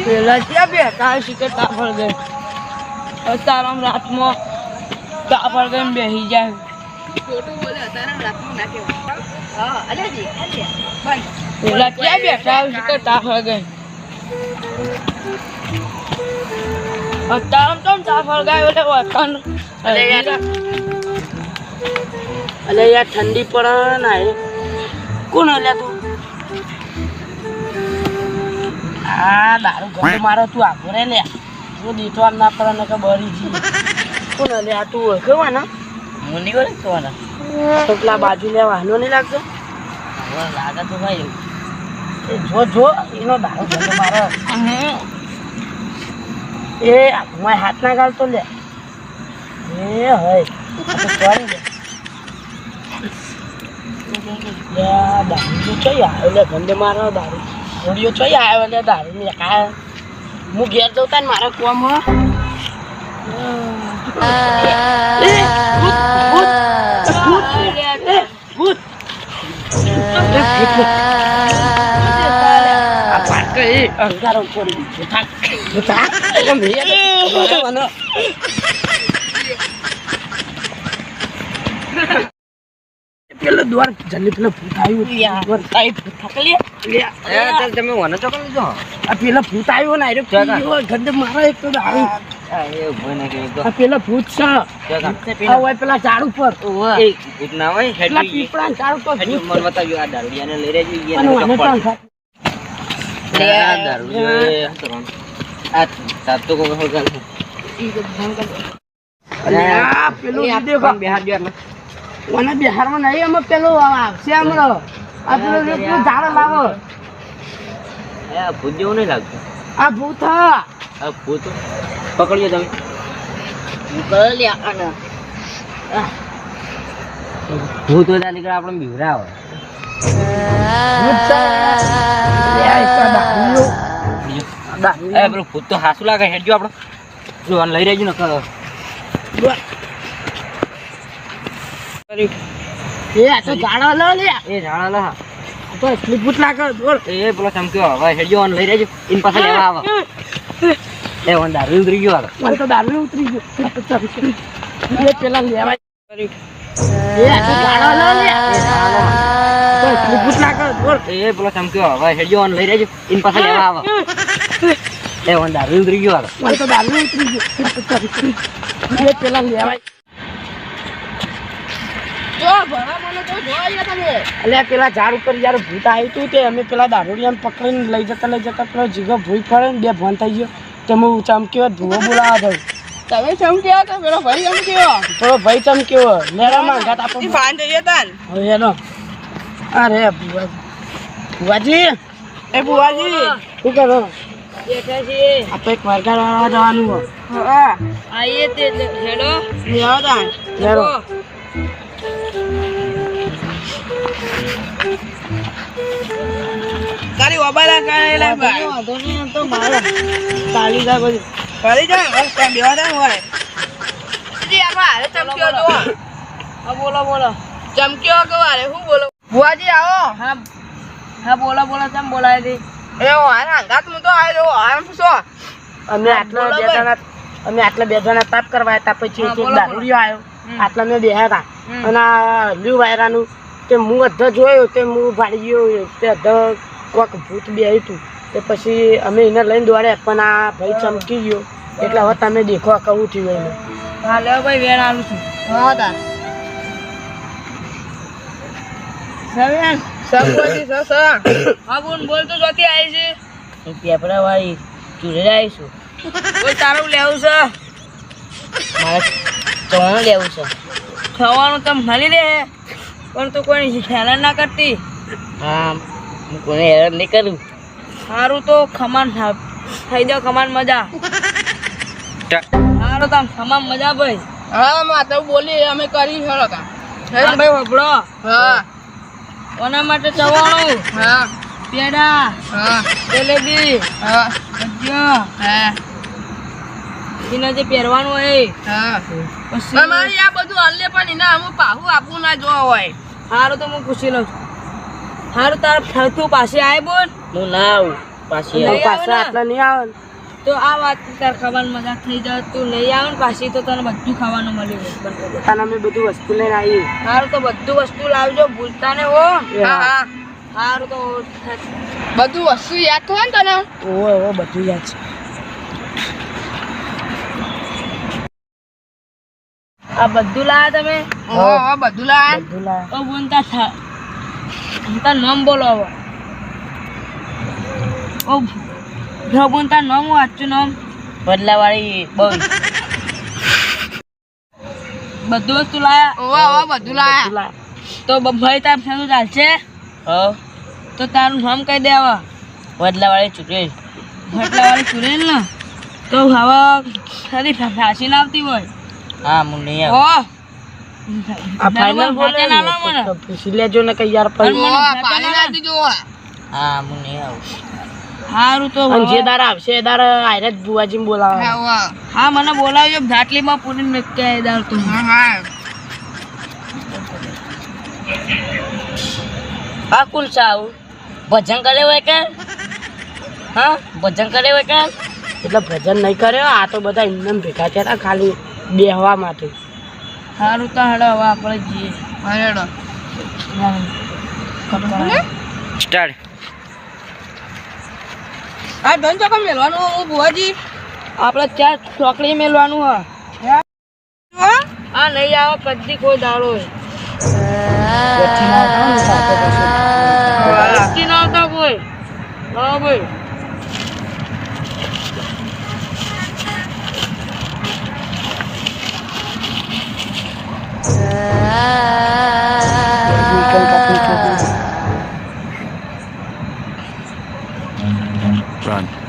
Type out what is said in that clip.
પેલા ત્યાં બેઠા શીખે તાફળ ગઈ તારામ રાતમાં તાફળ ગઈને બેસી જાય ખોટું બોલે તારામ રાતમાં નાખે હા અલેજી પેલા ત્યાં બેઠા શીખે તાફળ ગઈ તારામ તો તાફળ ગાય એટલે વતન અલે યાર ઠંડી પડે ના કોણ અલ્યા તું આ દારૂ ઘર મારો તું આખો રે લે તું દીઠવા ના પડે ને કે બરી જી કોણ અલ્યા તું ઓળખવા ને હું નહીં ઓળખવાના તો પેલા બાજુ લે વાહનો નહીં લાગતો હવે લાગે તો ભાઈ એ જો એનો દારૂ ઘર મારો એ મારા હાથ ના ગાલ તો લે એ હોય કરી દે દારૂ ચોઈ આવ્યો લે ગંદે મારો દારૂ ઓડિયો ચોઈ આવ્યો લે દારૂ ને કા હું ઘેર જઉં તા ને મારા કોમ અંગારો છોડી પેલો દ્વાર જલ્દી પેલો ભૂત આવ્યું દ્વાર કાઈ ભૂત થકલી લે ચાલ તમે વનો ચોકલ લીધો આ પેલો ભૂત આવ્યો ને આરે ગંદ મારો એક તો દારૂ એ ભોને કે આ પેલો ભૂત છે આ ઓય પેલા ઝાડ ઉપર એ ભૂત ના હોય પેલા પીપળા ઝાડ ઉપર ભૂત મન બતાવ્યો આ દારૂડિયાને લઈ રેજો ઈને લે આ દારૂડિયો આ સાતો કો હળગા ઈ તો ભંગલ અરે આ પેલો દેખો બિહાર ગયો ઓને બિહારમાં નહીં અમે પેલો આવશે હમણાં આ પેલો ઝાડ લાવો એ ભૂત જેવું નહીં લાગતું આ ભૂત આ ભૂત પકડજો તમે પકડ લે આને ભૂત ઓલા નીકળે આપણે બીવરા આવે ભૂત એ પેલો ભૂત તો હાસુ લાગે હેડજો આપણો જો આને લઈ રહેજો ને એ આ તો ઝાડા લો લે એ ઝાડા લો તો એટલી ભૂત લાગે દોડ એ પેલો ચમક્યો હવે હેડજો આને લઈ રહેજો ઇન પાસે લેવા આવે એ વન દારૂ ઉતરી ગયો આવે મને તો દારૂ ઉતરી ગયો એ પેલા લેવા એ આ તો ઝાડા લો લે એ ઝાડા તો એટલી ભૂત લાગે દોડ એ પેલો ચમક્યો હવે હેડજો આને લઈ રહેજો ઇન પાસે લેવા આવે એ વન દારૂ ઉતરી ગયો આવે મને તો દારૂ ઉતરી ગયો એ પેલા લેવા જો ભણા મને તો જોયા તમે અલ્યા પેલા ઝાડ ઉપર યાર ભૂત આવ્યું તું તે અમે પેલા દારૂડિયાને પકડીને લઈ જતા પેલો જીગો ભૂઈ ફરે ને બે ભણ થઈ ગયો તે હું ચમક્યો ભૂવો બોલાવા દઉં તમે ચમક્યો તો પેલો ભાઈ ચમક્યો પેલો ભાઈ ચમક્યો મેરા માંગા આપો ફાન જઈએ તાન હવે એનો અરે બુવાજી એ બુવાજી શું કરો બેઠા છીએ આપણે એક વર્ગા વાળા જવાનું હા આઈએ તે હેડો લેવા તાન હેડો તારી ઓબાલા કાળેલા ભાઈ વાંધો નહીં તો મારો ચાલી જા બધું ચાલી જા બસ ત્યાં બેવા દે હોય જી આપા હારે ચમક્યો જો હા બોલો ચમક્યો કે વારે હું બોલો બુઆજી આવો હા બોલો કેમ બોલાય દી એ હાર હંગાત હું તો આયો આમ પૂછો અમે આટલા બે જણા તાપ કરવા હતા પછી એક દારૂડિયો આવ્યો આટલા મેં બેહ્યા હતા અને આ લ્યુ વાયરાનું તે હું અધ્ધ જોયો તે હું ભાડી ગયો તે અધ્ધ કોક ભૂત બે હતું તે પછી અમે એને લઈને દોડ્યા પણ આ ભાઈ ચમકી ગયો એટલે હવે તમે દેખો કહું થયું એને હા લે ભાઈ વેણ આવું છું હા તા સવેન સબોજી સસ હા બોલ તો જોતી આવી છે હું પેપરા વાળી ચૂરે આવીશું કોઈ તારું લેવું છે મારે ચવાણું લેવું છે ખાવાનું તમે મળી રહે પણ તું કોઈ હેરાન ના કરતી હા હું કોઈને હેરાન નહીં કરું સારું તો ખમાન થઈ જાવ ખમાન મજા સારું તમે ખમાન મજા ભાઈ હા માતા બોલી અમે કરી હેરો તા ભાઈ વબડો હા કોના માટે ચવાણું હા પેડા હા જલેબી હા ભજીયા હા એને જે પહેરવાનું હોય હા પછી મારી આ બધું અલ્લે પણ એના અમુક પાહુ આપવું ના જોવા હોય સારું તો હું પૂછી લઉં સારું તાર તું પાસે આય બોલ હું ના આવું પાછી લઈ આવે પાછા ને. આટલા નહીં આવે ને. તો આ વાત તાર ખાવાનું મજાક થઈ જાય તું લઈ આવે ને પાછી તો તને બધું ખાવાનું મળ્યું બરાબર. અને અમે બધું વસ્તુ લઈને આવીએ. સારું તો બધું વસ્તુ લાવજો ભૂલતા ને હો. હા. સારું તો બધું વસ્તુ યાદ હોય ને તને. ઓહો બધું યાદ છે. આ બધું લાયા તમે. બધું લાયા. બધું લાયા. તો બોલતા થા તાર નામ બોલો હવે. ઓ ભગવાન તાર નામ હું વાંચું નામ. બદલાવાળી બહુ બધું વસ્તુ લાયા. બધું લાયા. તો ભાઈ તાર ફેરું ચાલશે. તો તારું નામ કહી દે હવે. બદલાવાળી ચૂંટણી ભટલાવાળી ચુરેલ ને તો હવે ખરી ફાંસી ના આવતી હોય. હા હું નહીં ઓ આવું આ ફાઇનલ બોલે ના લો મને. તો પૂછી લેજો ને કે યાર પછી હા હું નહીં આવું સારું તો અને જે દારા આવશે એ દારા આયરે જ બુવાજી બોલાવે. હા મને બોલાવજો ધાટલીમાં પૂરી નક્કી દાર તો. હા કુલ આવું ભજન કરે હોય કે હા ભજન કરે હોય કે એટલે ભજન નહીં કર્યો આ તો બધા એમને ભેગા થયા હતા ખાલી બેહવા માટે. સારું તો હેડો હવે આપણે જઈએ. હેડો સ્ટાર્ટ આ ધન ચોકમ મેલવાનું હું ભુવાજી આપણે ત્યાં ચોકડી મેલવાનું હા. હા નહીં આવે કદી કોઈ દાડો ના આવતા કોઈ. હા ભાઈ Run.